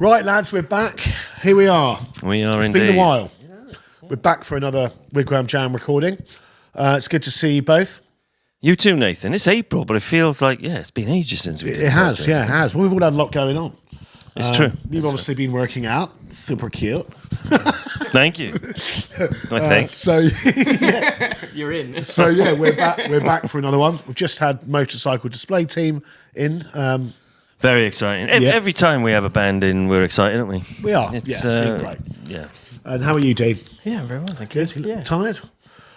Right, lads, we're back. Here we are. We are indeed. It's been a while. We're back for another Wigwam Jam recording. It's good to see you both. You too, Nathan. It's April, but it feels like, it's been ages since we did it. It has. Well, we've all had a lot going on. It's true. You've obviously been working out. Super cute. Thank you. I think. You're in. So, we're back. We're back for another one. We've just had Motorcycle Display Team in. Very exciting. Every time we have a band in, we're excited, aren't we? We are. It's been great. Yeah. And how are you, Dean? Yeah, very well, thank you. Good. You look tired?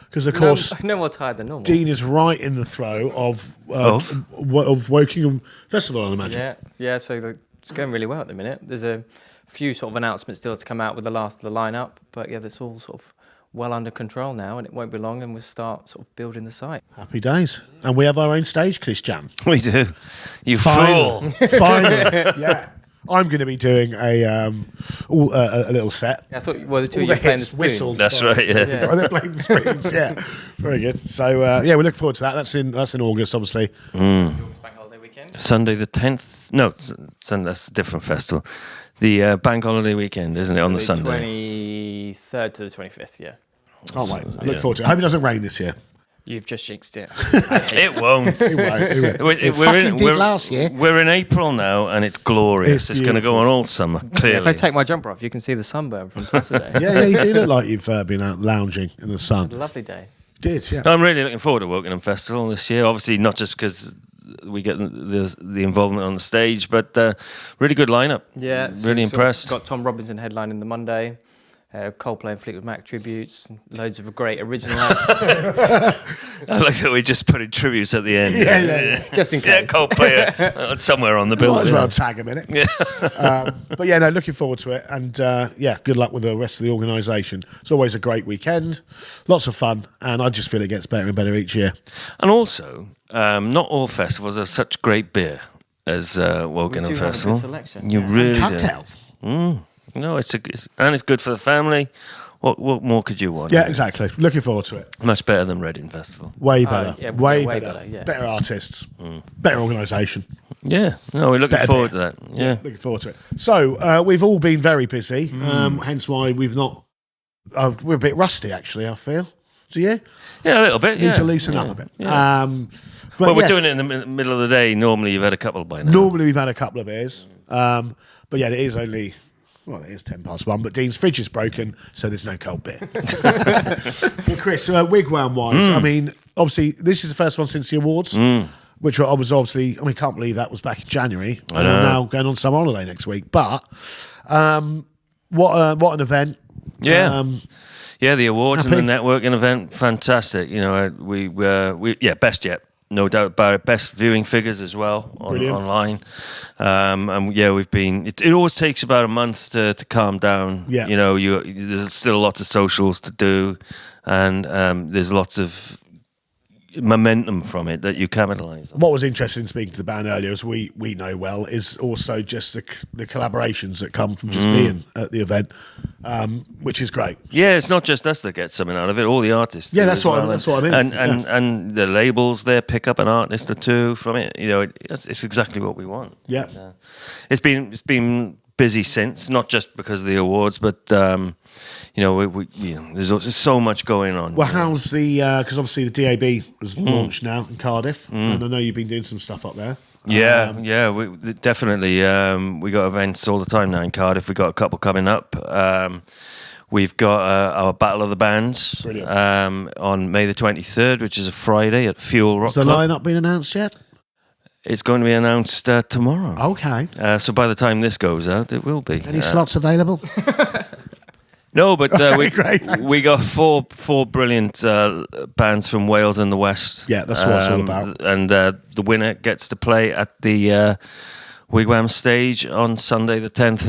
Because, of course, no more tired than normal. Dean is right in the throw of Wokingham Festival, I imagine. Yeah. So it's going really well at the minute. There's a few sort of announcements still to come out with the last of the lineup, but that's all sort of well under control now, and it won't be long, and we'll start sort of building the site. Happy days. And we have our own stage, Chris Jam. We do. You fool. Finally. Yeah. I'm going to be doing a little set. Yeah, I thought, the two of you playing the spoons. Whistles. That's right, yeah. They're playing the spoons, yeah. Very good. So, we look forward to that. That's in August, obviously. Bank holiday weekend. Sunday the 10th. No, Sunday, that's a different festival. The bank holiday weekend, isn't it, on the Sunday? 23rd to the 25th, yeah. Can't wait. I look forward to it. I hope it doesn't rain this year. You've just jinxed it. It won't. It won't. Last year. We're in April now, and it's glorious. It's going to go on all summer, clearly. If I take my jumper off, you can see the sunburn from Saturday. Yeah, you do look like you've been out lounging in the sun. Lovely day. You did, yeah. I'm really looking forward to Wokingham Festival this year. Obviously, not just because we get the involvement on the stage, but really good lineup. Yeah. Really impressed. Got Tom Robinson headlining the Monday. Coldplay and Fleetwood Mac tributes, loads of great original acts. I like that we just put in tributes at the end. Yeah. Just in case. Yeah, Coldplay somewhere on the bill. Might as well tag him in it. Yeah. But looking forward to it. And good luck with the rest of the organisation. It's always a great weekend, lots of fun, and I just feel it gets better and better each year. And also, not all festivals are such great beer as Wokingham Festival. Have a good selection. You really cocktails. Do. No, it's good for the family. What more could you want? Yeah, exactly. Looking forward to it. Much better than Reading Festival. Way better. Way better. Yeah. Better artists. Better organisation. Yeah. No, we're looking forward to that. Yeah. Looking forward to it. So we've all been very busy. Hence why we've not. We're a bit rusty, actually. I feel. So yeah. Yeah, a little bit. Need to loosen up a bit. Yeah. But we're doing it in the middle of the day. Normally, you've had a couple by now. Normally, we've had a couple of beers. But it is only. Well, it is 1:10, but Dean's fridge is broken, so there's no cold beer. Well, Chris, Wigwam-wise, I mean, obviously, this is the first one since the awards, which I was obviously, can't believe that was back in January. I know. I'm now going on summer holiday next week. But what an event. Yeah. The awards Happy? and the networking event, fantastic. We best yet. No doubt about it. Best viewing figures as well online. We've been. It always takes about a month to calm down. Yeah. There's still lots of socials to do, and there's lots of momentum from it that you capitalise on. What was interesting speaking to the band earlier, as we know well, is also just the collaborations that come from just being at the event, which is great. Yeah, it's not just us that get something out of it. All the artists. Yeah, that's what I mean. And the labels there pick up an artist or two from it. It's exactly what we want. Yeah, it's been busy since, not just because of the awards, but there's so much going on. Well, how's because obviously the DAB was launched now in Cardiff, and I know you've been doing some stuff up there. We definitely. We got events all the time now in Cardiff. We got a couple coming up. We've got our Battle of the Bands on May the 23rd, which is a Friday at Fullbrook. Has the lineup been announced yet? It's going to be announced tomorrow. Okay. So by the time this goes out, it will be. Any slots available? No, but great, we got four brilliant bands from Wales and the West. Yeah, that's what it's all about. And the winner gets to play at the Wigwam stage on Sunday the 10th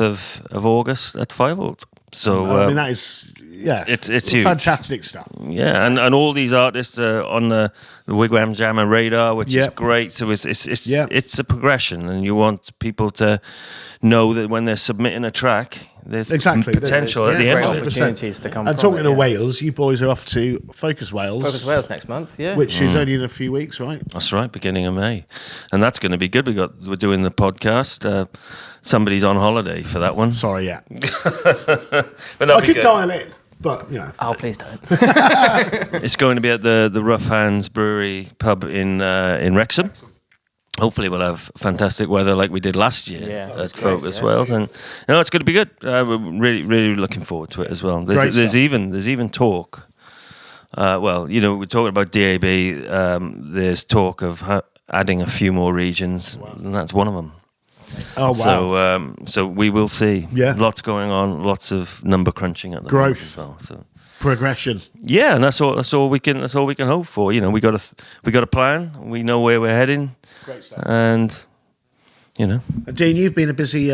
of August at 5 Volt. So that is... Yeah, it's huge. Fantastic stuff. Yeah, and all these artists are on the Wigwam Jamma radar, which is great. So it's a progression, and you want people to know that when they're submitting a track, there's Exactly. potential at the Great end of it. opportunities to come And from talking it, of Wales, you boys are off to Focus Wales. Focus Wales next month, yeah. Which is only in a few weeks, right? That's right, beginning of May, and that's going to be good. We're doing the podcast. Somebody's on holiday for that one. Sorry, yeah. But I could dial in, but, you know. Oh, please don't. It's going to be at the Rough Hands Brewery pub in Wrexham. Hopefully we'll have fantastic weather like we did last year at Focus Wales, and it's going to be good. We're really looking forward to it as well. There's even talk. Well, we're talking about DAB. There's talk of adding a few more regions, and that's one of them. Oh wow! So we will see. Yeah, lots going on, lots of number crunching at the moment as well. So progression. Yeah, and that's all we can hope for. We got a plan. We know where we're heading. Great stuff. And Dean, you've been a busy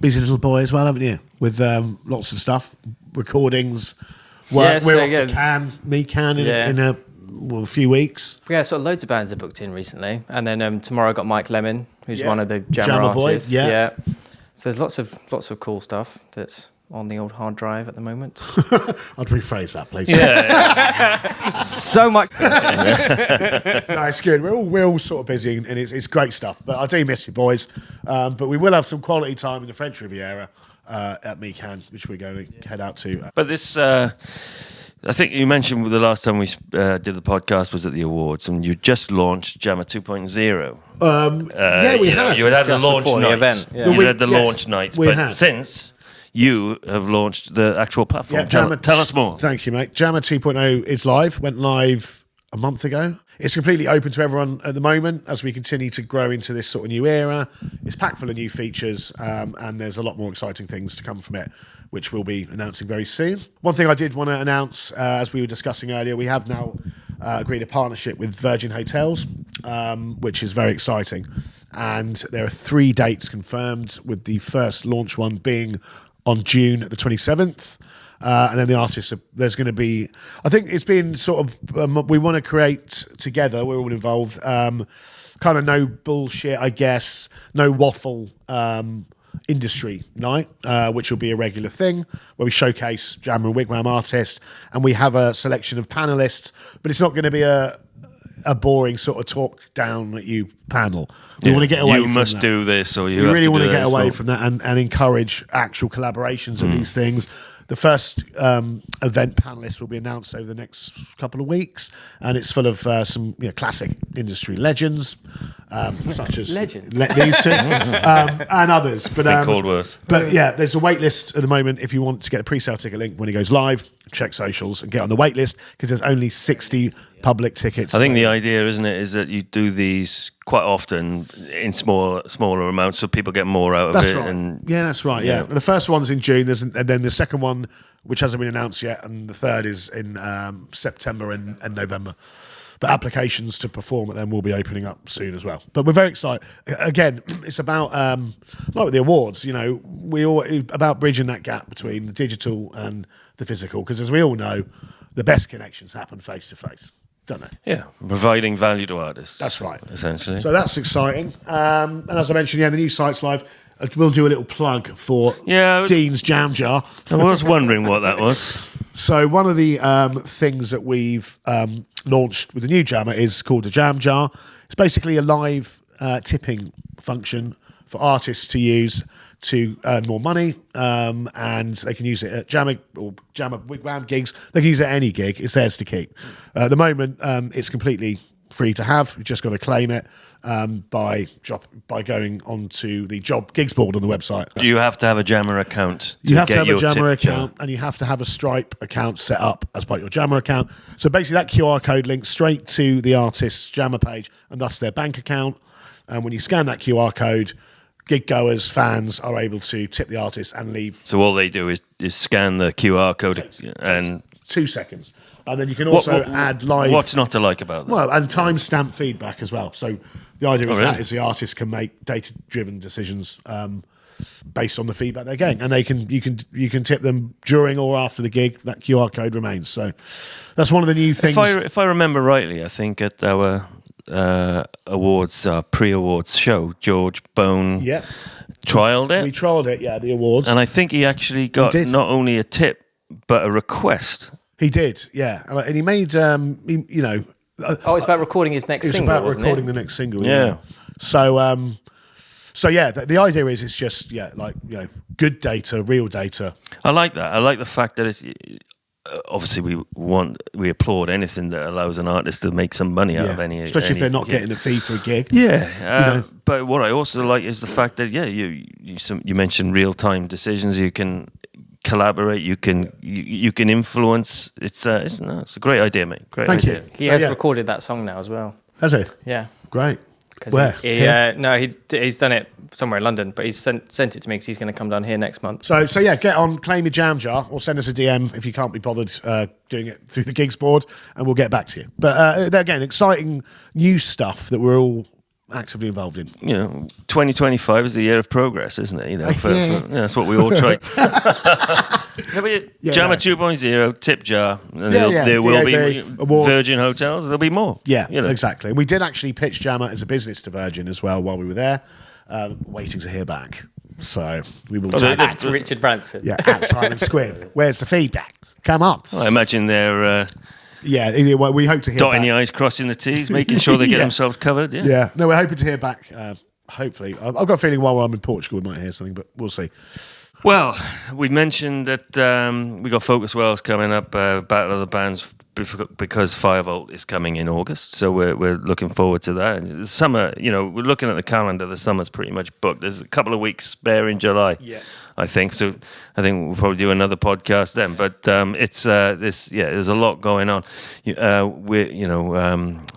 little boy as well, haven't you? With lots of stuff, recordings. Work. We're off to Cannes in a few weeks. Yeah, sort of loads of bands are booked in recently, and then tomorrow I got Mike Lemon, who's one of the Jamma artists. Boy. Yeah. So there's lots of cool stuff that's on the old hard drive at the moment. I'd rephrase that, please. yeah. So much. No, it's good. We're all sort of busy, and it's great stuff. But I do miss you, boys. But we will have some quality time in the French Riviera at Cannes, which we're going to head out to. But this, I think you mentioned the last time we did the podcast was at the awards, and you just launched Jamma 2.0. Yeah, we had. You had the launch before night. the event. Yeah. You had the launch night. We but had. since you have launched the actual platform, tell us more. Thank you, mate. Jamma 2.0 is live. Went live a month ago. It's completely open to everyone at the moment as we continue to grow into this sort of new era. It's packed full of new features, and there's a lot more exciting things to come from it, which we'll be announcing very soon. One thing I did want to announce, as we were discussing earlier, we have now agreed a partnership with Virgin Hotels, which is very exciting. And there are 3 dates confirmed, with the first launch one being on June the 27th. And then the artists, there's going to be, I think it's been sort of, we want to create together, we're all involved, kind of no bullshit, I guess, no waffle industry night, which will be a regular thing, where we showcase Jamma and Wigwam artists, and we have a selection of panellists, but it's not going to be a boring sort of talk down at you panel. We want to get away from that. You must do this, or we really want to get away from that and encourage actual collaborations of these things. The first event panelists will be announced over the next couple of weeks, and it's full of some classic industry legends, such as these two and others. But called worse. But yeah, there's a wait list at the moment. If you want to get a pre-sale ticket link when it goes live, check socials and get on the wait list, because there's only 60 public tickets. I think the idea, isn't it, is that you do these quite often in smaller amounts, so people get more out of that's it. Right. And that's right. Yeah. And the first one's in June, and then the second one, which hasn't been announced yet, and the third is in September and November. But applications to perform at them will be opening up soon as well. But we're very excited. Again, it's about like with the awards. We all about bridging that gap between the digital and the physical, because as we all know, the best connections happen face to face. Don't they? Yeah, providing value to artists. That's right. Essentially. So that's exciting. And as I mentioned, the new site's live. We'll do a little plug for Dean's Jam Jar. I was wondering what that was. So one of the things that we've launched with the new Jamma is called a Jam Jar. It's basically a live tipping function for artists to use to earn more money, and they can use it at Jamma Wigwam gigs. They can use it at any gig. It's theirs to keep. At the moment, it's completely free to have. You've just got to claim it by going onto the job gigs board on the website. Do you have to have a Jamma account? You have to have a Jamma account, and you have to have a Stripe account set up as part of your Jamma account. So basically, that QR code links straight to the artist's Jamma page, and thus their bank account. And when you scan that QR code, gig goers, fans are able to tip the artist and leave. So all they do is scan the QR code and 2 seconds. And then you can also add live. What's not to like about that? Well, and timestamp feedback as well. So the idea is the artist can make data-driven decisions based on the feedback they're getting, and you can tip them during or after the gig. That QR code remains. So that's one of the new things. If I remember rightly, I think at our awards, pre-awards show, George Bone trialled it. We trialled it, yeah, the awards. And I think he actually got not only a tip, but a request. He did, yeah. And he made, you know... it's about recording his next single, It's about wasn't recording it? the next single, Yeah. So yeah, the idea is it's just, like, you know, good data, real data. I like that. I like the fact that it's... Obviously, we applaud anything that allows an artist to make some money out of any, especially if they're not getting a fee for a gig. Yeah, but what I also like is the fact that you mentioned real time decisions. You can collaborate. You can influence. It's a great idea, mate. Great Thank idea. you. He has recorded that song now as well. Has he? Yeah. Great. Where? Here? He's done it somewhere in London, but he's sent it to me because he's going to come down here next month. So yeah, get on, claim your jam jar, or send us a DM if you can't be bothered doing it through the gigs board, and we'll get back to you. But again, exciting new stuff that we're all actively involved in. 2025 is the year of progress, isn't it? That's what we all try. Jamma 2.0, tip jar. There will be awards. Virgin hotels. There'll be more. Yeah, exactly. We did actually pitch Jamma as a business to Virgin as well while we were there, waiting to hear back. So we will take At Richard Branson. Yeah, at Simon Squibb. Where's the feedback? Come on. I imagine they're we hope to hear dotting back. the I's, crossing the T's, making sure they get themselves covered. Yeah. No, we're hoping to hear back. Hopefully, I've got a feeling while I'm in Portugal we might hear something, but we'll see. Well, we mentioned that we got Focus Wells coming up, Battle of the Bands, because Firebolt is coming in August, so we're looking forward to that. The summer, we're looking at the calendar. The summer's pretty much booked. There's a couple of weeks spare in July. Yeah. I think so. I think we'll probably do another podcast then. But there's a lot going on.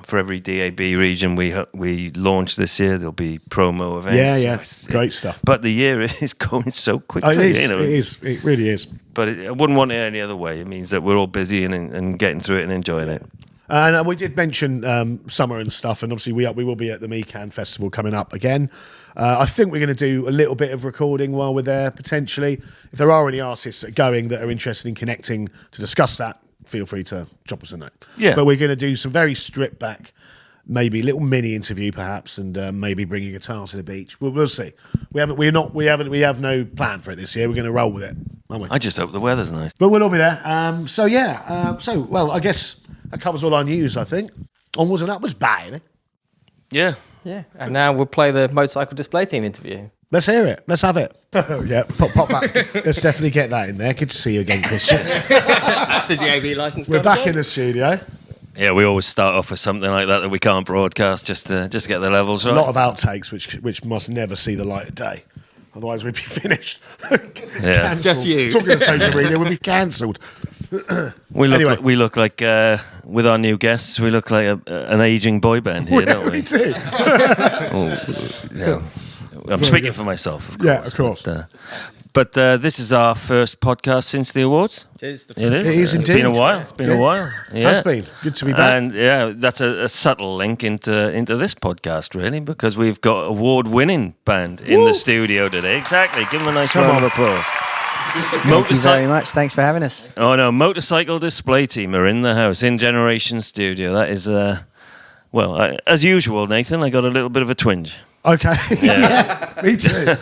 For every DAB region we launch this year, there'll be promo events. Yeah, great stuff. But the year is going so quickly. It is. It really is. But I wouldn't want it any other way. It means that we're all busy and getting through it and enjoying it. And we did mention summer and stuff, and obviously we will be at the Mecan Festival coming up again. I think we're going to do a little bit of recording while we're there, potentially. If there are any artists that are interested in connecting to discuss that, feel free to drop us a note. Yeah. But we're going to do some very stripped back, maybe a little mini interview perhaps, and maybe bring a guitar to the beach. We'll see. We have no plan for it this year. We're going to roll with it, aren't we? I just hope the weather's nice. But we'll all be there. I guess that covers all our news, I think. Onwards and upwards, baby. Yeah. Yeah. And now we'll play the Motorcycle Display Team interview. Let's hear it. Let's have it. Yeah, pop that. Let's definitely get that in there. Good to see you again, Christian. That's the DAB license. We're back in the studio. Yeah, we always start off with something like that we can't broadcast just to get the levels right. A lot of outtakes which must never see the light of day. Otherwise, we'd be finished. Yeah. Just you. Talking of social media, we'd be cancelled. We look like with our new guests, we look like an aging boy band here, don't we? We do. I'm speaking for myself, of course. Yeah, of course. But this is our first podcast since the awards. It is indeed. It's been a while. It's been a while. Yeah. Has been. Good to be back. And that's a subtle link into this podcast, really, because we've got award-winning band in the studio today. Exactly. Give them a nice round of applause. Thank you very much. Thanks for having us. Oh no, Motorcycle Display Team are in the house in Generation Studio. That is as usual, Nathan. I got a little bit of a twinge. Okay. Yeah. Me too.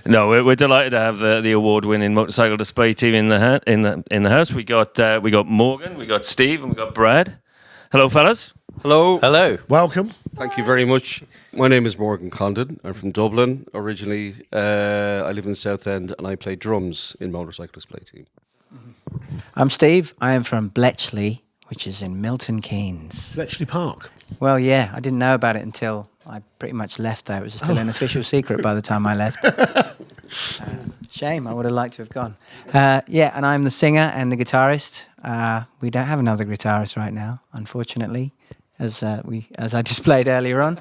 No, we're delighted to have the award-winning Motorcycle Display Team in the house. We got Morgan, we got Steve, and we got Brad. Hello, fellas. Hello. Welcome. Thank you very much. My name is Morgan Condon. I'm from Dublin. Originally, I live in Southend and I play drums in Motorcycle Display Team. I'm Steve. I am from Bletchley, which is in Milton Keynes. Bletchley Park. Well, yeah, I didn't know about it until I pretty much left there. It was still an official secret by the time I left. Shame, I would have liked to have gone. And I'm the singer and the guitarist. We don't have another guitarist right now, unfortunately, as I displayed earlier on.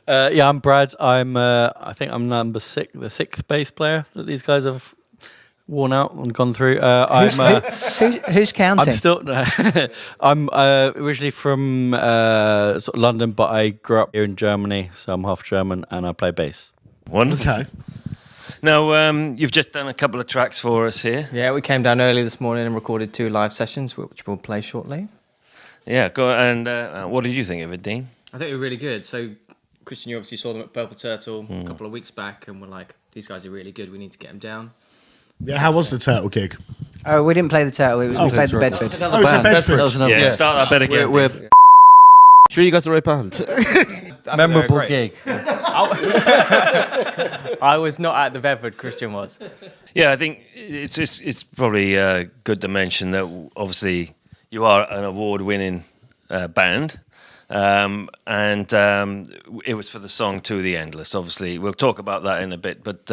I'm Brad. I think I'm the sixth bass player that these guys have worn out and gone through. Who's counting? I'm still. I'm originally from sort of London, but I grew up here in Germany, so I'm half German, and I play bass. Wonderful. Okay. Now, you've just done a couple of tracks for us here. Yeah, we came down early this morning and recorded 2 live sessions, which we'll play shortly. Yeah, go and what did you think of it, Dean? I think they were really good. So Christian, you obviously saw them at Purple Turtle a couple of weeks back, and were like, these guys are really good. We need to get them down. Yeah, how was the Turtle gig? Oh, we didn't play the Turtle. We played the Bedford. Oh, it's a Bedford. That was another Yeah, start that bit again. We're Sure, you got the right band. memorable gig. I was not at the Bedford. Christian was. Yeah, I think it's probably good to mention that obviously you are an award-winning band, and it was for the song "To the Endless." Obviously, we'll talk about that in a bit, but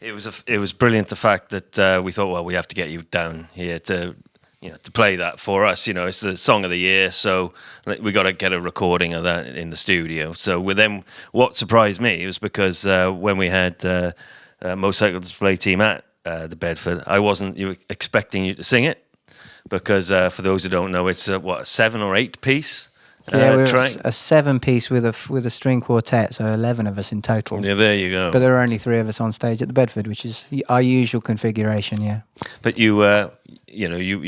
it was brilliant. The fact that we thought, well, we have to get you down here to play that for us. It's the song of the year, so we got to get a recording of that in the studio. So with them, what surprised me was because when we had motorcycle display team at the Bedford, I wasn't expecting you to sing it, because for those who don't know, it's a 7 or 8 piece We're track. a 7-piece with a string quartet, so 11 of us in total. Yeah, there you go. But there are only 3 of us on stage at the Bedford, which is our usual configuration. Yeah. But you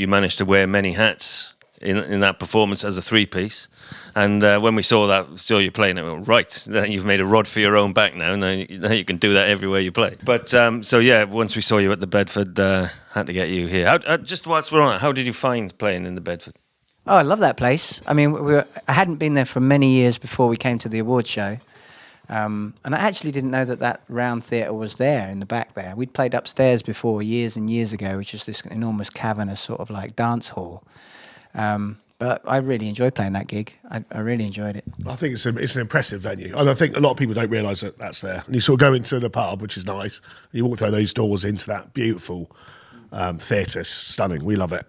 managed to wear many hats in that performance as a 3-piece, and when we saw you playing it, we went, right, you've made a rod for your own back now. Now you can do that everywhere you play. But once we saw you at the Bedford, had to get you here. Just whilst we're on it, how did you find playing in the Bedford? Oh, I love that place. I mean, I hadn't been there for many years before we came to the awards show. And I actually didn't know that round theatre was there in the back there. We'd played upstairs before years and years ago, which is this enormous cavernous sort of like dance hall. But I really enjoyed playing that gig. I really enjoyed it. I think it's an impressive venue. And I think a lot of people don't realise that that's there. And you sort of go into the pub, which is nice, and you walk through those doors into that beautiful theatre. Stunning. We love it.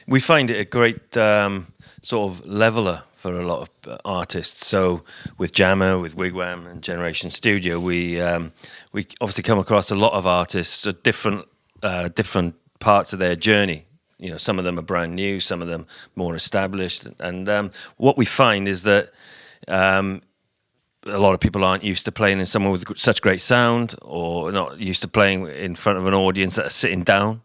We find it a great sort of leveller for a lot of artists. So with Jamma, with Wigwam and Generation Studio, we obviously come across a lot of artists at different parts of their journey. Some of them are brand new, some of them more established. And what we find is that a lot of people aren't used to playing in somewhere with such great sound, or not used to playing in front of an audience that are sitting down.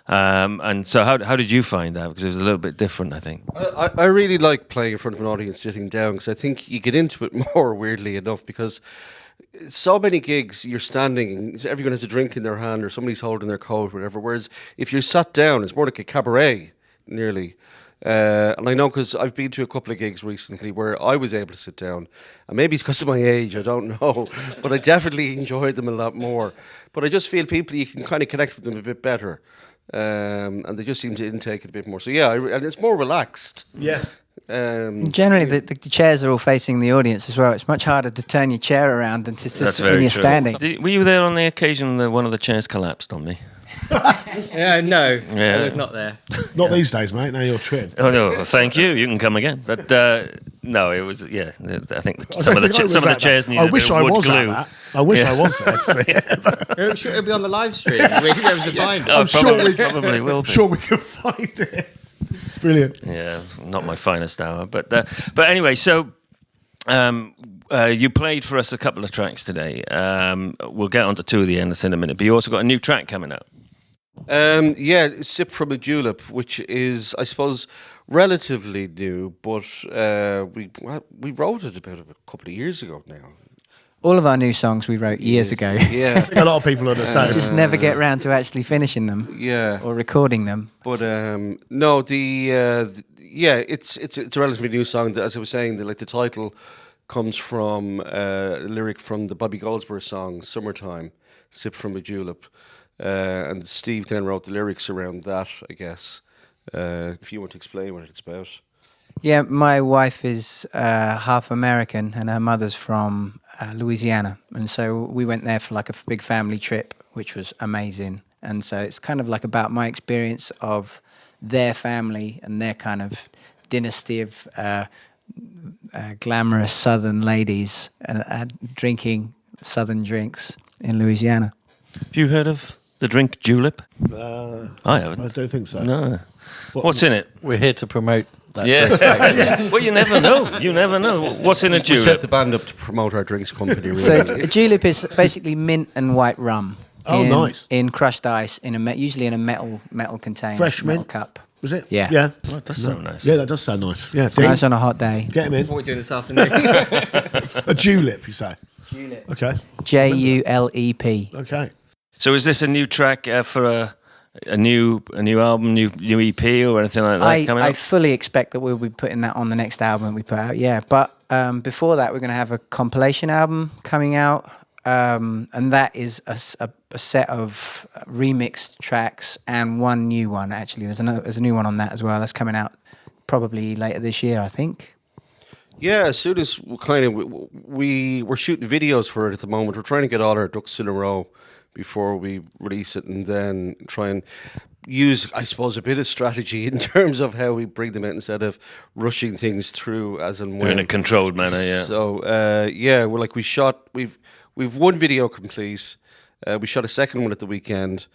And so how did you find that? Because it was a little bit different, I think. I really like playing in front of an audience sitting down, because I think you get into it more, weirdly enough, because so many gigs you're standing, everyone has a drink in their hand or somebody's holding their coat, whatever, whereas if you're sat down, it's more like a cabaret, nearly. And I know, because I've been to a couple of gigs recently where I was able to sit down, and maybe it's because of my age, I don't know, but I definitely enjoyed them a lot more. But I just feel people, you can kind of connect with them a bit better. And they just seem to intake it a bit more. So yeah, and it's more relaxed. Yeah. Generally, the chairs are all facing the audience as well. It's much harder to turn your chair around than to That's sit very when you're true. standing. Were you there on the occasion that one of the chairs collapsed on me? No, Yeah. I was not there. Not these days, mate. Now you're trim. Oh no, thank you. You can come again. But no, it was I think some of the chairs needed I wish a I bit of wood was glue. at that. I wish I was there to see it. I'm sure it'll be on the live stream. We'll be able to find it. Oh, I'm sure we can. probably will be. Sure we can find it. Brilliant. Yeah, not my finest hour, but anyway, so you played for us a couple of tracks today. We'll get on to Two of the Endless in a minute, but you also got a new track coming out. Yeah, Sip from a Julep, which is, I suppose, relatively new, but we wrote it about a couple of years ago now. All of our new songs we wrote years ago. Yeah. A lot of people are the same. Just never get round to actually finishing them. Yeah. Or recording them. But no, it's a relatively new song. As I was saying, the title comes from a lyric from the Bobby Goldsboro song "Summertime," "Sip from a Julep," and Steve then wrote the lyrics around that, I guess. If you want to explain what it's about. Yeah, my wife is half American and her mother's from Louisiana. And so we went there for like a big family trip, which was amazing. And so it's kind of like about my experience of their family and their kind of dynasty of glamorous Southern ladies drinking Southern drinks in Louisiana. Have you heard of the drink julep? I haven't. I don't think so. No. What's in it? We're here to promote that. Yeah. Well, you never know. You never know. What's in a We julep? set the band up to promote our drinks company. Really. So a julep is basically mint and white rum. Oh, nice. In crushed ice, usually in a metal container. Fresh metal mint? cup. Was it? Yeah. Yeah. Oh, that does sound nice. Yeah, that does sound nice. Yeah, It's nice on a hot day. get him in. What are we doing this afternoon? A julep, you say? Julep. Okay. JULEP. Okay. So is this a new track for a new album, new EP or anything like that coming I up? fully expect that we'll be putting that on the next album we put out. Yeah, but before that, we're going to have a compilation album coming out, and that is a set of remixed tracks and one new one. Actually, there's a new one on that as well. That's coming out probably later this year, I think. Yeah, as soon as we're shooting videos for it at the moment, we're trying to get all our ducks in a row before we release it, and then try and use, I suppose, a bit of strategy in terms of how we bring them out instead of rushing things through as and when. In a controlled manner, yeah. So we're like we've one video complete. We shot a second one at the weekend.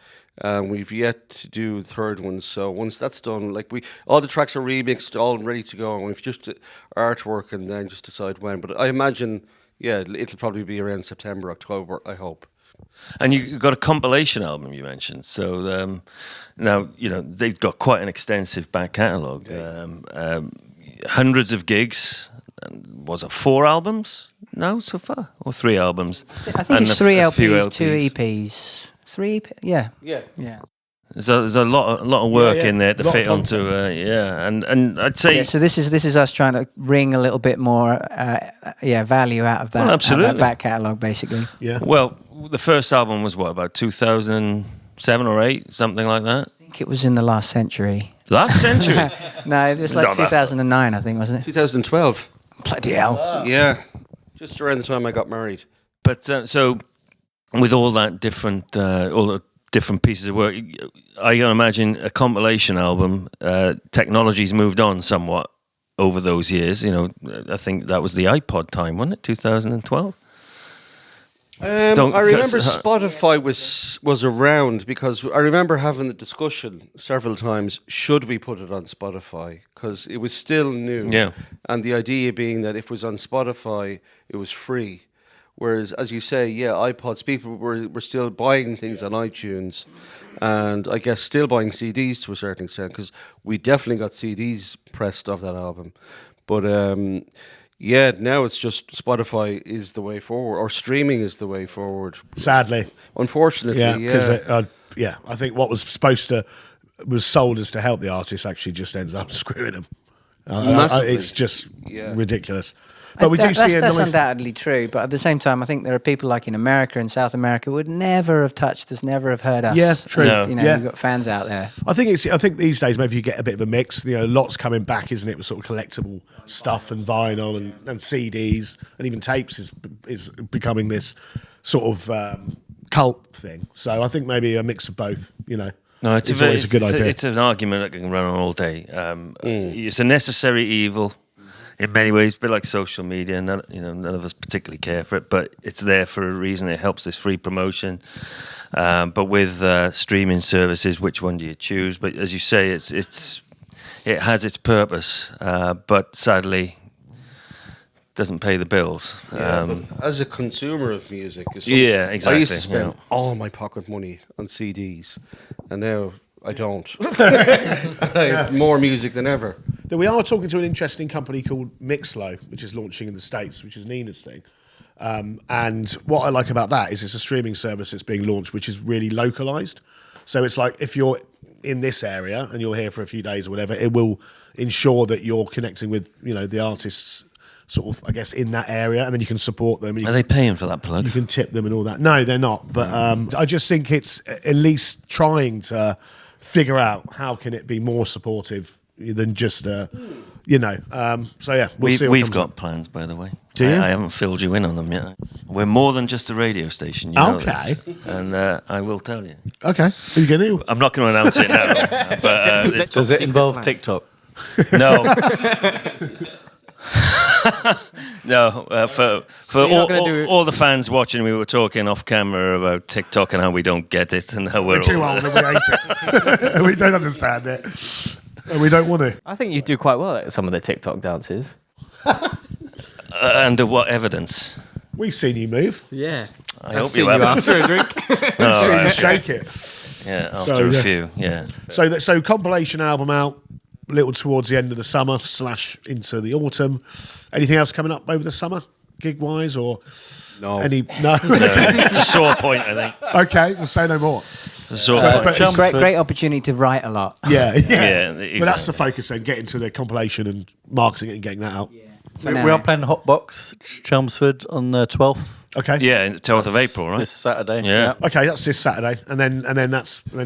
We've yet to do the third one. So once that's done, like all the tracks are remixed, all ready to go, and we've just artwork and then just decide when. But I imagine, it'll probably be around September, October, I hope. And you got a compilation album you mentioned. So now, they've got quite an extensive back catalogue. Hundreds of gigs. Was it 4 albums now so far? Or 3 albums? I think it's 3 few LPs, 2 EPs. 3 EP? Yeah. Yeah. There's a lot of work in there to Lot of fit onto, and I'd say... Yeah, so this is us trying to wring a little bit more value out of that, Well, absolutely. out of that back catalogue, basically. Yeah. Well, the first album was about 2007 or 8, something like that? I think it was in the last century. Last century? No, it was like No, no. 2009, I think, wasn't it? 2012. Bloody hell. Yeah, just around the time I got married. But so, with all that all the different pieces of work, I can imagine a compilation album. Technology's moved on somewhat over those years. I think that was the iPod time, wasn't it? 2012. I remember Spotify was around because I remember having the discussion several times, should we put it on Spotify? Because it was still new. Yeah. And the idea being that if it was on Spotify, it was free. Whereas, as you say, iPods, people were still buying things on iTunes and I guess still buying CDs to a certain extent because we definitely got CDs pressed off that album. But now it's just Spotify is the way forward, or streaming is the way forward. Sadly. Unfortunately, Because I think what was sold as to help the artists actually just ends up screwing them. Massively. It's just ridiculous. But we do that's see it. That's undoubtedly true, but at the same time, I think there are people like in America and South America who would never have touched us, never have heard us. Yeah, true. No. You've got fans out there. I think these days maybe you get a bit of a mix. Lots coming back, isn't it, with sort of collectible stuff and vinyl and CDs and even tapes is becoming this sort of cult thing. So I think maybe a mix of both. No, it's always a good idea. It's an argument that can run on all day. It's a necessary evil in many ways, a bit like social media. None of us particularly care for it, but it's there for a reason. It helps this free promotion. But with streaming services, which one do you choose? But as you say, it has its purpose, but sadly doesn't pay the bills. But as a consumer of music, exactly. I used to spend all my pocket money on CDs, and now I don't. I have more music than ever. We are talking to an interesting company called Mixlo, which is launching in the States, which is Nina's thing. And what I like about that is it's a streaming service that's being launched, which is really localized. So it's like if you're in this area and you're here for a few days or whatever, it will ensure that you're connecting with the artists sort of, I guess, in that area, and then you can support them. And Are they paying for that plug? You can tip them and all that. No, they're not. But I just think it's at least trying to figure out how can it be more supportive than just, so yeah, we'll see. We've got plans, by the way. Do you? I haven't filled you in on them yet. We're more than just a radio station. You know this. And I will tell you. Okay. Are you going to? I'm not going to announce it now. But Does it involve TikTok? No. No, for all the fans watching, we were talking off camera about TikTok and how we don't get it and how We're too old and we hate it. We don't understand it. And we don't want to. I think you do quite well at some of the TikTok dances. Under what evidence? We've seen you move. Yeah. I hope you haven't. After a drink. We've seen you shake it. Yeah, after a few, yeah. So compilation album out, a little towards the end of the summer / into the autumn. Anything else coming up over the summer, gig wise, or No. No. It's a sore point, I think. Okay, we'll say no more. It's a sore But point. it's Great opportunity to write a lot. Yeah. Exactly. But that's the focus then, getting to the compilation and marketing it and getting that out. For We now. are playing Hotbox, Chelmsford, on the 12th. Okay. Yeah, the 12th of April, right? This Saturday. Yeah. Okay, that's this Saturday, and then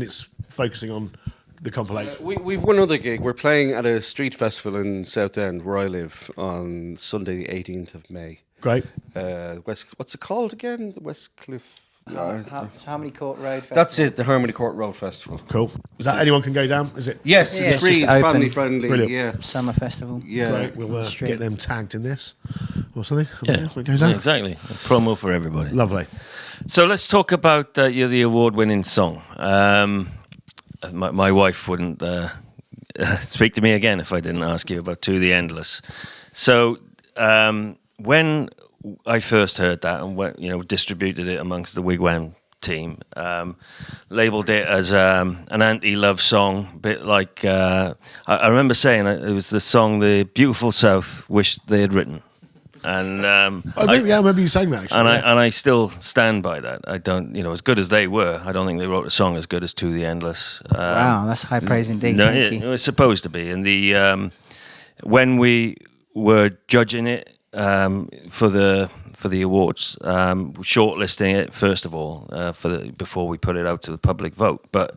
it's focusing on the compilation. We've one other gig. We're playing at a street festival in Southend, where I live, on Sunday, the 18th of May. Great. What's it called again? The West Cliff. Harmony Court Road. That's it. The Harmony Court Road Festival. Cool. Is that anyone can go down? Is it? Yes, Yeah, it's it's free, just it's open. family friendly. Brilliant. Yeah, Summer Festival. yeah. Great. We'll Street. get them tagged in this or something. Yeah, It goes out. exactly. A promo for everybody. Lovely. So let's talk about the award-winning song. My wife wouldn't speak to me again if I didn't ask you about To the Endless. So when I first heard that and distributed it amongst the Wigwam team, labelled it as an anti-love song, a bit like I remember saying it was the song the Beautiful South wished they had written. And I remember you saying that. Actually, and I still stand by that. I don't, as good as they were, I don't think they wrote a song as good as To the Endless. Wow, that's high praise indeed. No, Thank it you. was supposed to be. And the when we were judging it for the awards, shortlisting it first of all before we put it out to the public vote. But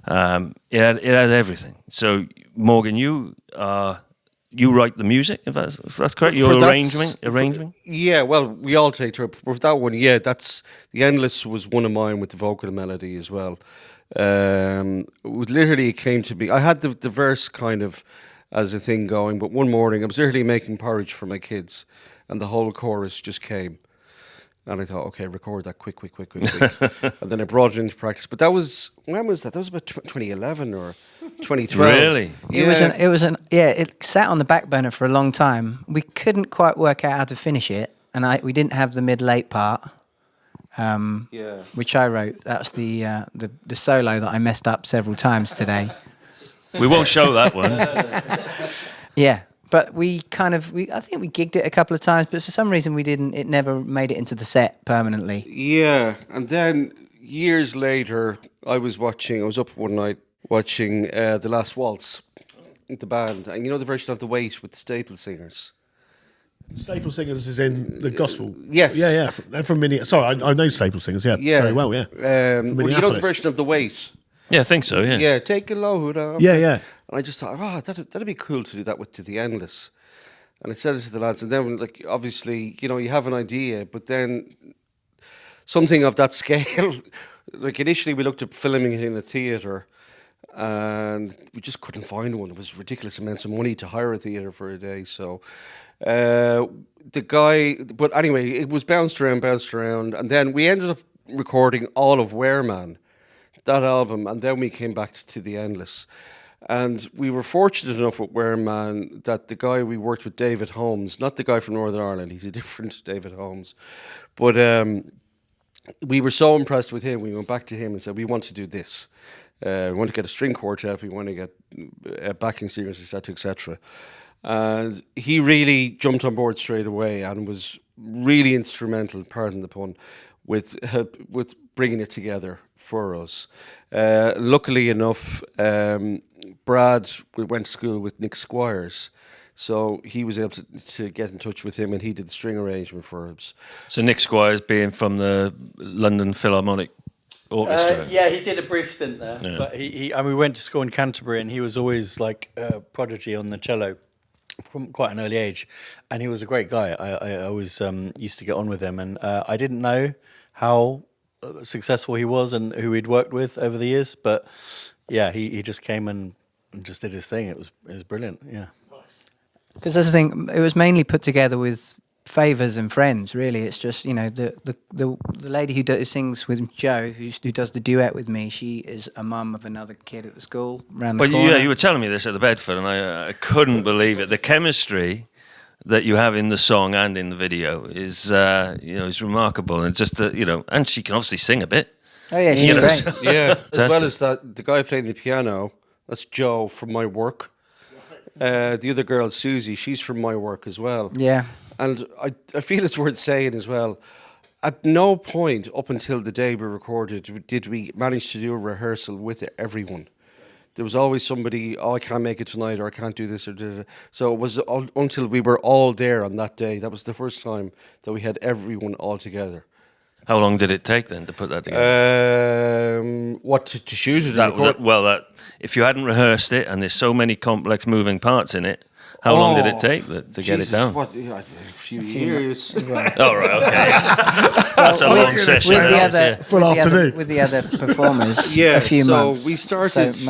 it had everything. So Morgan, you write the music, if that's correct. Your arranging. Yeah, well, we all take to it. For that one, yeah, that's The Endless was one of mine with the vocal and melody as well. Literally, it came to be. I had the verse kind of as a thing going, but one morning I was literally making porridge for my kids, and the whole chorus just came. And I thought, okay, record that quick. And then I brought it into practice. But when was that? That was about 2011 or 2012. Really? It sat on the back burner for a long time. We couldn't quite work out how to finish it, and we didn't have the mid-late part, which I wrote. That's the solo that I messed up several times today. We won't show that one. Yeah. But I think we gigged it a couple of times, but for some reason it never made it into the set permanently. Yeah, and then years later, I was up one night watching The Last Waltz, the band, and the version of The Wait with the Staple Singers. Staple Singers is in the gospel. Yes. Yeah. They're from Minneapolis. Sorry, I know Staple Singers. Yeah. Very well. Yeah. From Well, Minneapolis. the version of The Wait. Yeah, I think so. Yeah. Yeah, take a load off. Yeah. And I just thought, that'd be cool to do that with To the Endless. And I said it to the lads, and then obviously, you have an idea, but then something of that scale, initially we looked at filming it in a theatre, and we just couldn't find one. It was ridiculous amounts of money to hire a theatre for a day. So but anyway, it was bounced around, and then we ended up recording all of Wereman, that album, and then we came back to The Endless. And we were fortunate enough with Wereman that the guy we worked with, David Holmes, not the guy from Northern Ireland, he's a different David Holmes, but we were so impressed with him, we went back to him and said, we want to do this. We want to get a string quartet, we want to get backing singers, etc., etc. And he really jumped on board straight away and was really instrumental, pardon the pun, with bringing it together for us. Luckily enough, Brad went to school with Nick Squires, so he was able to get in touch with him, and he did the string arrangement for us. So Nick Squires being from the London Philharmonic Orchestra. Yeah, he did a brief stint there, but we went to school in Canterbury, and he was always like a prodigy on the cello from quite an early age, and he was a great guy. I always used to get on with him, and I didn't know how successful he was and who he'd worked with over the years, but yeah, he just came and just did his thing. It was brilliant. Yeah, Because that's the thing, it was mainly put together with favours and friends, really. It's just, the lady who sings with Joe, who does the duet with me, she is a mum of another kid at the school around the corner. Yeah, you were telling me this at the Bedford, and I couldn't believe it. The chemistry that you have in the song and in the video is, is remarkable, and just, and she can obviously sing a bit. Oh yeah, she's great. Yeah, as well as that, the guy playing the piano, that's Joe from my work. The other girl, Susie, she's from my work as well. Yeah. And I feel it's worth saying as well, at no point up until the day we recorded did we manage to do a rehearsal with everyone. There was always somebody, I can't make it tonight, or I can't do this, or da, da, da. So it was until we were all there on that day. That was the first time that we had everyone all together. How long did it take then to put that together? To shoot it? If you hadn't rehearsed it, and there's so many complex moving parts in it, how long did it take to get it down? A few years. Oh, right, okay. That's a long session. Full afternoon. With the other performers, Yeah, a few so months. we started- So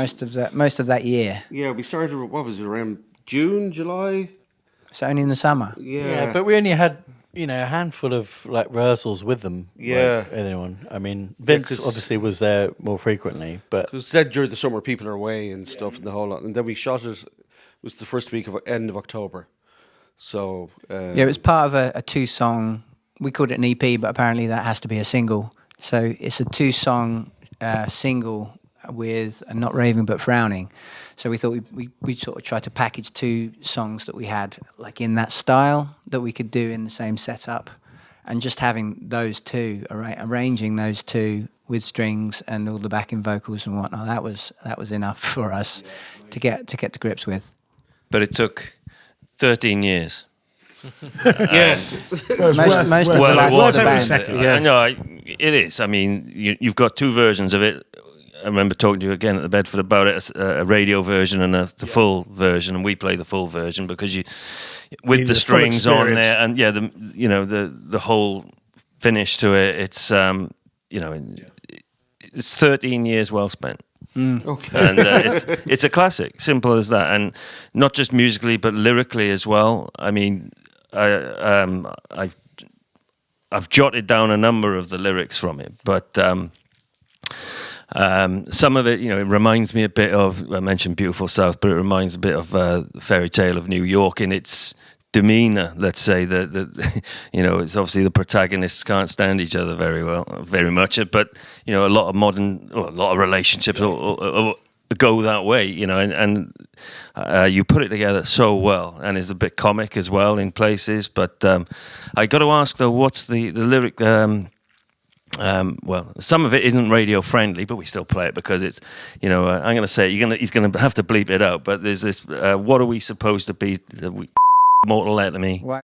most of that year. Yeah, we started, what was it, around June, July? So only in the summer. Yeah. But we only had a handful of like rehearsals with them. Yeah. Like, anyone. I mean, Vince 'cause- obviously was there more frequently, but Because then during the summer people are away and stuff and the whole lot. And then we shot it, was the first week of end of October. So Yeah, it was part of a 2-song. We called it an EP, but apparently that has to be a single. So it's a 2-song single with Not Raving But Frowning. So we thought we'd sort of try to package 2 songs that we had like in that style that we could do in the same setup, and just having those 2, arranging those 2 with strings and all the backing vocals and whatnot. That was enough for us to get to grips with. But it took 13 years. Most of the life of the band. Yeah, no, it is. I mean, you've got 2 versions of it. I remember talking to you again at the Bedford about it, a radio version and the full version, and we play the full version because with the strings on there, and the whole finish to it. It's it's 13 years well spent. okay. And it's a classic, simple as that, and not just musically but lyrically as well. I mean, I've jotted down a number of the lyrics from it, but some of it, it reminds me a bit of, I mentioned Beautiful South, but it reminds a bit of the Fairy Tale of New York in its demeanor. Let's say that it's obviously the protagonists can't stand each other very much, but a lot of relationships go that way, and you put it together so well, and it's a bit comic as well in places. But I got to ask though, what's the lyric? Well, some of it isn't radio friendly, but we still play it because it's, I'm going to say he's going to have to bleep it out. But there's this: what are we supposed to be? Mortal enemy. Why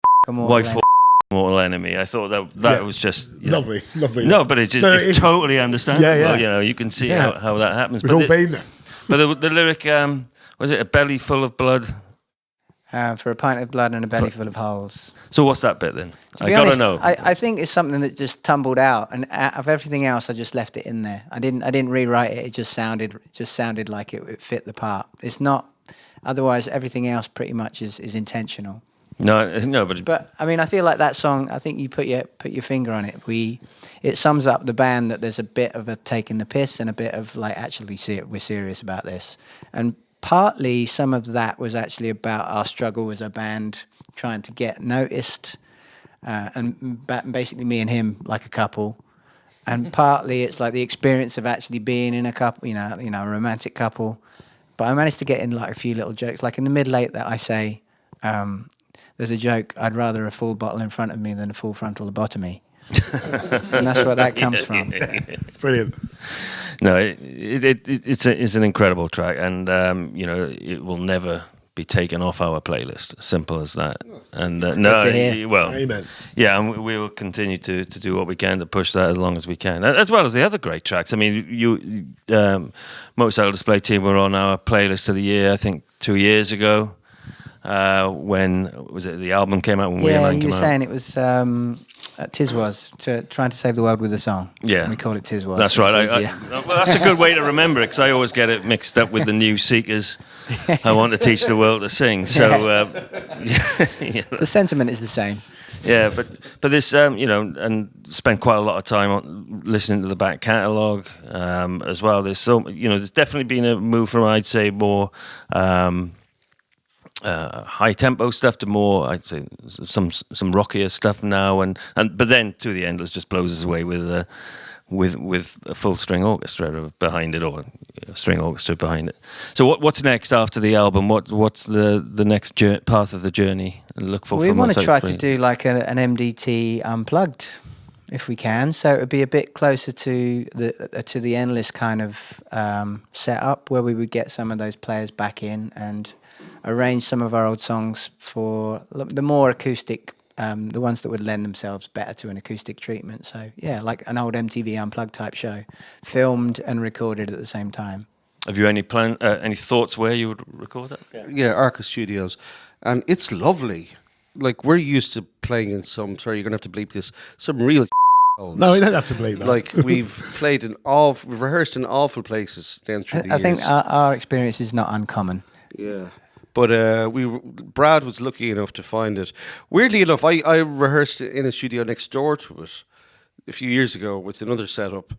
mortal enemy? I thought that was just lovely. No, but it's totally understandable. Yeah. You can see how that happens. We've all been there. But the lyric, was it a belly full of blood? For a pint of blood and a belly full of holes. So what's that bit then? I honest, gotta know. I think it's something that just tumbled out, and out of everything else, I just left it in there. I didn't rewrite it. It just sounded like it fit the part. It's not. Otherwise, everything else pretty much is intentional. No, But I mean, I feel like that song. I think you put your finger on it. It sums up the band that there's a bit of a taking the piss and a bit of like actually we're serious about this. And partly some of that was actually about our struggle as a band trying to get noticed, and basically me and him like a couple. And partly it's like the experience of actually being in a couple, a romantic couple. But I managed to get in like a few little jokes, like in the middle eight that I say. There's a joke, I'd rather a full bottle in front of me than a full frontal lobotomy. And that's where that comes from. Brilliant. No, it's an incredible track, and it will never be taken off our playlist. Simple as that. And Amen. Yeah, and we will continue to do what we can to push that as long as we can, as well as the other great tracks. I mean, Motorcycle Display Team were on our playlist of the year, I think 2 years ago. When was it? The album came out when We Are Man came out. Yeah, you were saying it was Tis Was, trying to save the world with a song. Yeah, and we call it Tis Was. That's right. Well, that's a good way to remember it, because I always get it mixed up with the New Seekers. I want to teach the world to sing. So the sentiment is the same. Yeah, but this, and spent quite a lot of time on listening to the back catalogue as well. There's definitely been a move from, I'd say, more high tempo stuff to more, I'd say, some rockier stuff now, and but then To the Endless just blows us away with with a full string orchestra behind it, or a string orchestra behind it. So what's next after the album? What's the next path of the journey? Look for. We from want to What's try Explained? to do like an MDT unplugged, if we can. So it would be a bit closer to the Endless kind of setup, where we would get some of those players back in and arrange some of our old songs for the more acoustic. The ones that would lend themselves better to an acoustic treatment. So yeah, like an old MTV Unplugged type show, filmed and recorded at the same time. Have you any any thoughts where you would record that? Yeah, Arca Studios, and it's lovely. Like, we're used to playing in some. Sorry, you're gonna have to bleep this. Some real. No, we don't have to believe that. Like, we've we've rehearsed in awful places down through the years. I think our experience is not uncommon. Yeah. But Brad was lucky enough to find it. Weirdly enough, I rehearsed in a studio next door to it a few years ago with another setup,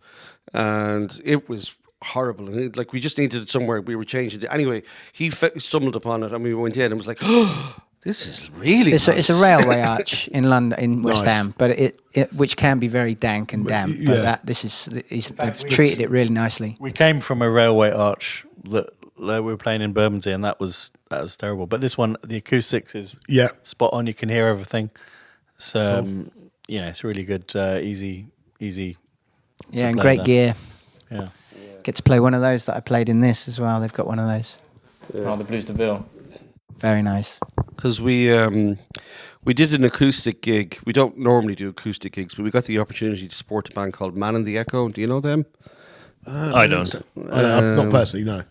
and it was horrible. And like, we just needed it somewhere. We were changing it. Anyway, he stumbled upon it, and we went in and was like, "Oh, this is really It's nice." a railway arch in London, in West Nice. Ham, but it which can be very dank and damp. yeah. But they've treated it really nicely. We came from a railway arch that we were playing in Bermondsey, and that was terrible. But this one, the acoustics is Yeah. spot on. You can hear everything. So it's really good, easy. Yeah, and play great there. gear. Yeah. Get to play one of those that I played in this as well. They've got one of those. Oh, the Blues de Ville. Very nice. Because we did an acoustic gig. We don't normally do acoustic gigs, but we got the opportunity to support a band called Man in the Echo. Do you know them? I don't. Not personally, no.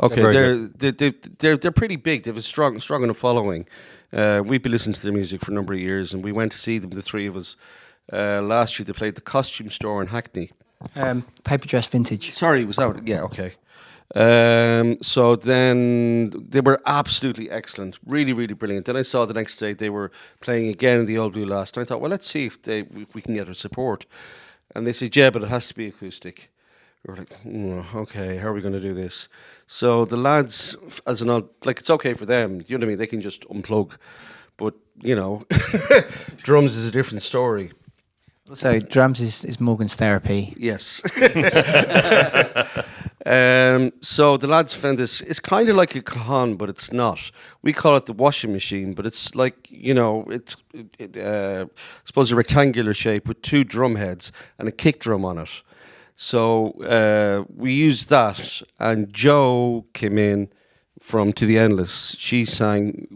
Okay, They're they're pretty big. They have a strong enough following. We've been listening to their music for a number of years, and we went to see them, the three of us, last year. They played the Costume Store in Hackney. Paper Dress Vintage. Sorry, was that? Yeah, okay. So then they were absolutely excellent, really, really brilliant. Then I saw the next day they were playing again in the Old Blue Last, and I thought, well, let's see if we can get their support. And they said, yeah, but it has to be acoustic. We were like, okay, how are we going to do this? So the lads, it's okay for them, you know what I mean? They can just unplug, but drums is a different story. So drums is Morgan's therapy. Yes. So the lads found this. It's kind of like a cajon, but it's not. We call it the washing machine, but it's like, I suppose a rectangular shape with two drum heads and a kick drum on it. So we used that, and Jo came in from To the Endless. She sang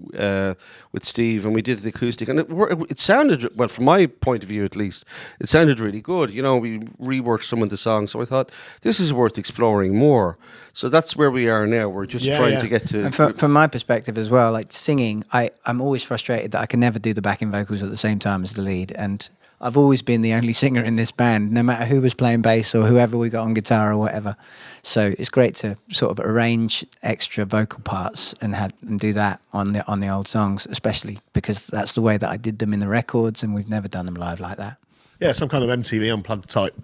with Steve, and we did the acoustic, and it sounded, well, from my point of view at least, it sounded really good. We reworked some of the songs, so I thought this is worth exploring more. So that's where we are now. We're just trying to get to. And from my perspective as well, like singing, I'm always frustrated that I can never do the backing vocals at the same time as the lead, and I've always been the only singer in this band, no matter who was playing bass or whoever we got on guitar or whatever. So it's great to sort of arrange extra vocal parts and do that on the old songs, especially because that's the way that I did them in the records, and we've never done them live like that. Yeah, some kind of MTV Unplugged type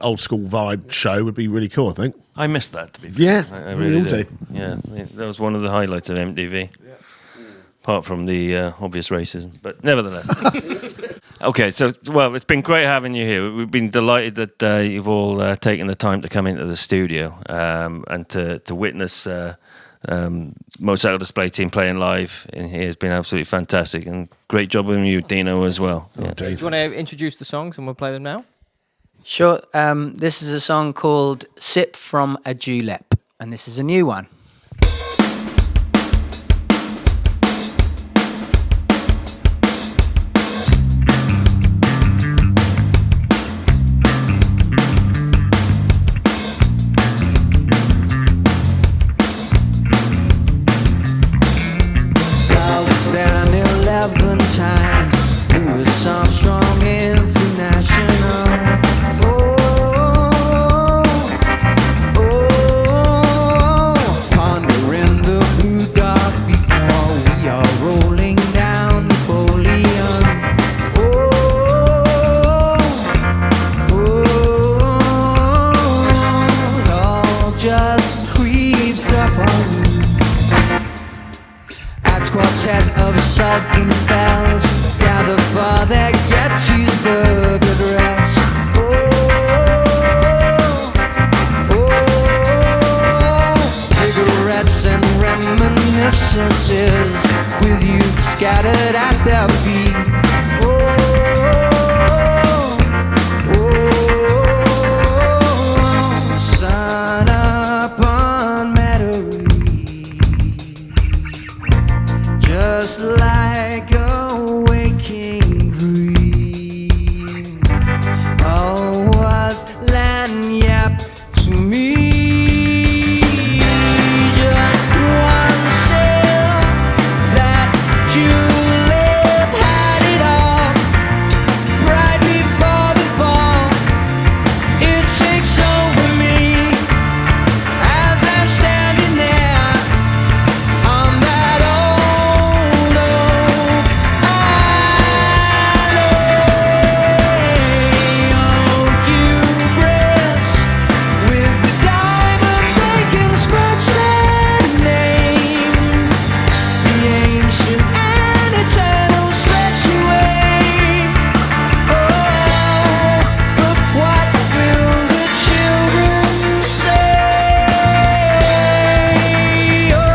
old school vibe show would be really cool, I think. I missed that, to be fair. Yeah, I we really all do. do. Yeah, that was one of the highlights of MTV. Apart from the obvious racism, but nevertheless. Okay, so, well, it's been great having you here. We've been delighted that you've all taken the time to come into the studio and to witness Motorcycle Display Team playing live in here has been absolutely fantastic, and great job with you, Dino, as well. Yeah. Do you want to introduce the songs and we'll play them now? Sure. This is a song called Sip from a Julep, and this is a new one. their feet. Oh, oh, sun upon Metairie, just like a waking dream. All was lagniappe to me. Just one shell that Juliet had it all right before the fall. It takes over me as I'm standing there on that old oak alley. Oh, you breast with the diamond, they can scratch their name. The ancient and eternal stretch away. Oh, but what will the children say? Oh,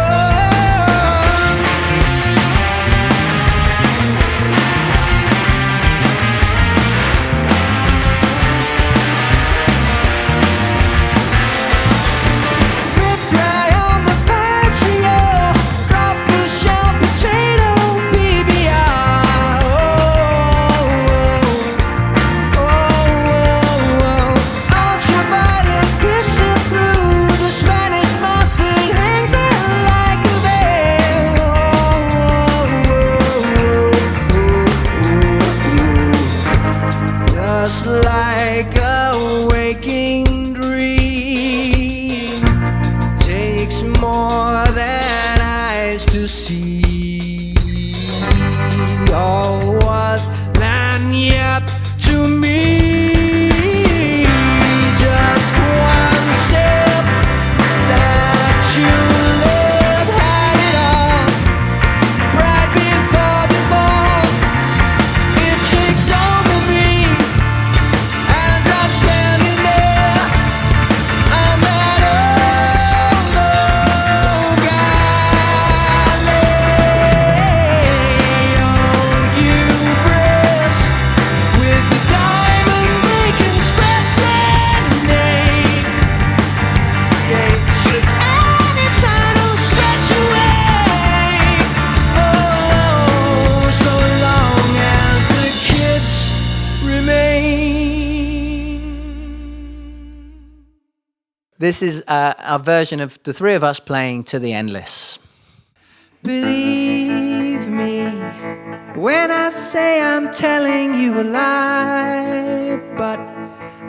Rip dry on the patio, drop a shell potato, PBR. Ultraviolet piercing through the Spanish moss that hangs there like a veil. Just like a waking dream, takes more than eyes to see. All was lagniappe to me. Just one sip that you lived had it all right before the fall. It takes over me as I'm standing there on that old oak alley. Oh, you breast with the diamond, they can scratch their name. The ancient and eternal stretch away. Oh, so long as the kids remain. This is our version of the three of us playing To the Endless. Believe me when I say I'm telling you a lie, but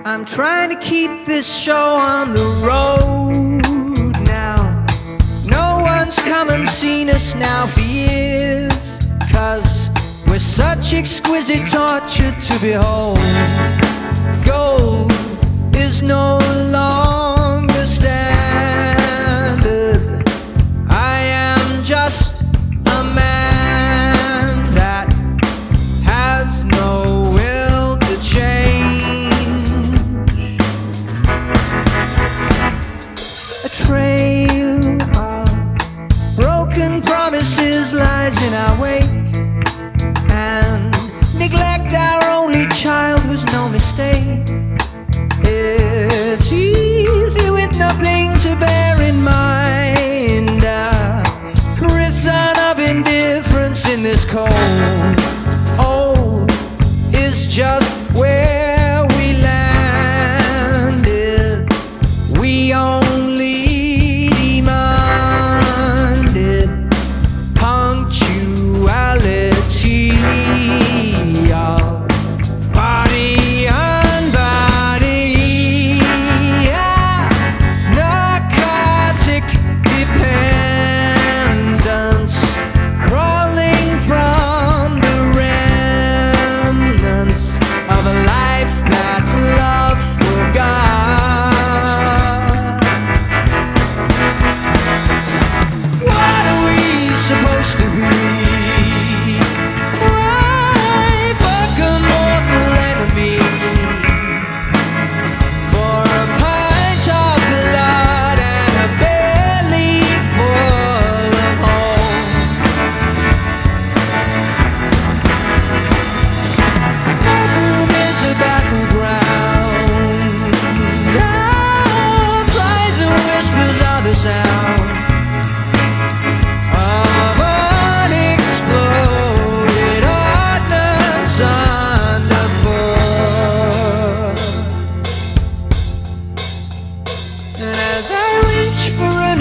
I'm trying to keep this show on the road now. No one's come and seen us now for years, 'cause we're such exquisite torture to behold. Gold is no longer standard. I am just a man that has no will to change. A trail of broken promises lies in our wake, and neglect our only child was no mistake. It's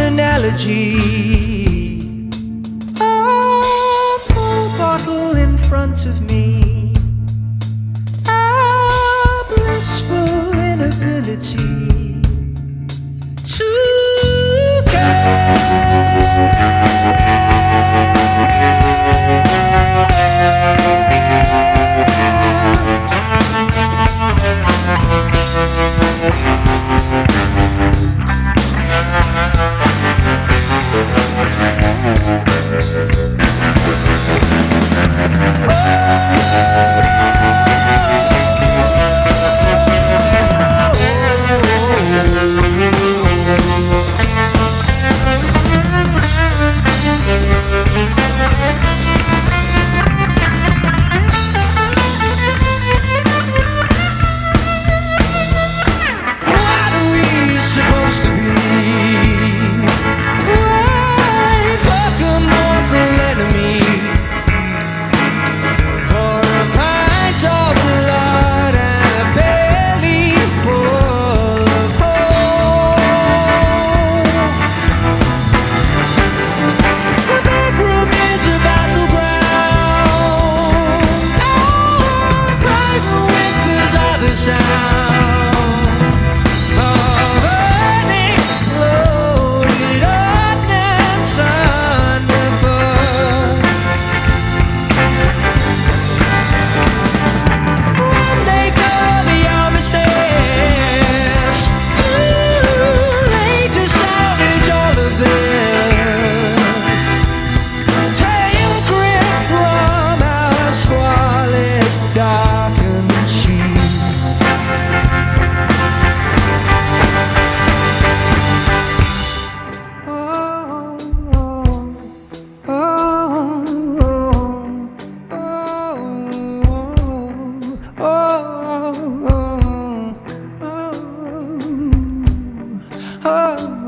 an analogy. A full bottle in front of me, a blissful inability to oh.